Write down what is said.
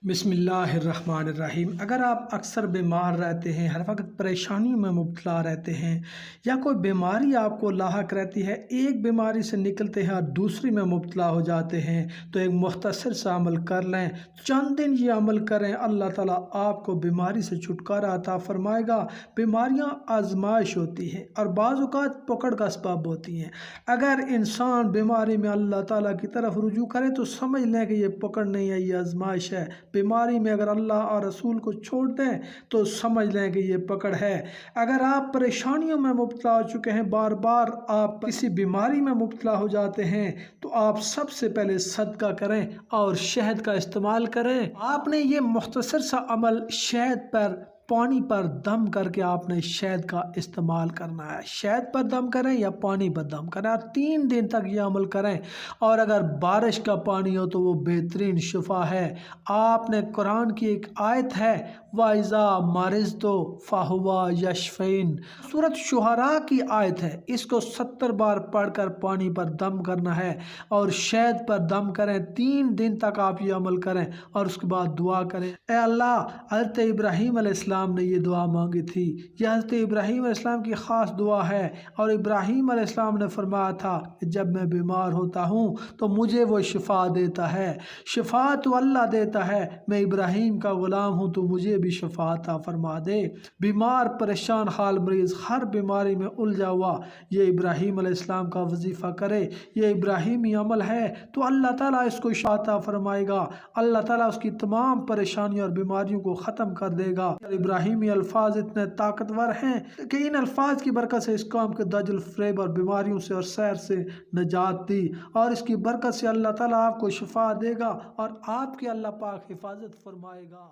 بسم اللہ الرحمن الرحیم۔ اگر آپ اکثر بیمار رہتے ہیں، ہر وقت پریشانی میں مبتلا رہتے ہیں، یا کوئی بیماری آپ کو لاحق رہتی ہے، ایک بیماری سے نکلتے ہیں اور دوسری میں مبتلا ہو جاتے ہیں، تو ایک مختصر سا عمل کر لیں، چند دن یہ عمل کریں، اللہ تعالیٰ آپ کو بیماری سے چھٹکارا عطا فرمائے گا۔ بیماریاں آزمائش ہوتی ہیں اور بعض اوقات پکڑ کا اسباب ہوتی ہیں۔ اگر انسان بیماری میں اللہ تعالیٰ کی طرف رجوع کرے تو سمجھ لیں کہ یہ پکڑ نہیں ہے، یہ آزمائش ہے۔ بیماری میں اگر اللہ اور رسول کو چھوڑ دیں تو سمجھ لیں کہ یہ پکڑ ہے۔ اگر آپ پریشانیوں میں مبتلا ہو چکے ہیں، بار بار آپ کسی بیماری میں مبتلا ہو جاتے ہیں، تو آپ سب سے پہلے صدقہ کریں اور شہد کا استعمال کریں۔ آپ نے یہ مختصر سا عمل شہد پر، پانی پر دم کر کے آپ نے شہد کا استعمال کرنا ہے۔ شہد پر دم کریں یا پانی پر دم کریں اور 3 دن تک یہ عمل کریں، اور اگر بارش کا پانی ہو تو وہ بہترین شفا ہے۔ آپ نے قرآن کی ایک آیت ہے وَإِذَا مَرِضْتُ فَهُوَ يَشْفِينِ، سورۃ شعراء کی آیت ہے، اس کو 70 بار پڑھ کر پانی پر دم کرنا ہے اور شہد پر دم کریں۔ 3 دن تک آپ یہ عمل کریں اور اس کے بعد دعا کریں، اے اللہ، حضرت ابراہیم علیہ السلام نے یہ دعا مانگی تھی، یہ حضرت ابراہیم علیہ السلام کی خاص دعا ہے، اور ابراہیم علیہ السلام نے فرمایا تھا کہ جب میں بیمار ہوتا ہوں تو مجھے وہ شفا دیتا ہے، شفا تو اللہ دیتا ہے، میں ابراہیم کا غلام ہوں، تو مجھے بھی شفا عطا فرما دے۔ بیمار، پریشان حال مریض، ہر بیماری میں الجھا ہوا یہ ابراہیم علیہ السلام کا وظیفہ کرے، یہ ابراہیمی عمل ہے، تو اللہ تعالیٰ اس کو شفا عطا فرمائے گا، اللہ تعالیٰ اس کی تمام پریشانیوں اور بیماریوں کو ختم کر دے گا۔ ابراہیمی الفاظ اتنے طاقتور ہیں کہ ان الفاظ کی برکت سے اس قوم کے دجل، فریب اور بیماریوں سے اور سحر سے نجات دی، اور اس کی برکت سے اللہ تعالیٰ آپ کو شفا دے گا اور آپ کی اللہ پاک حفاظت فرمائے گا۔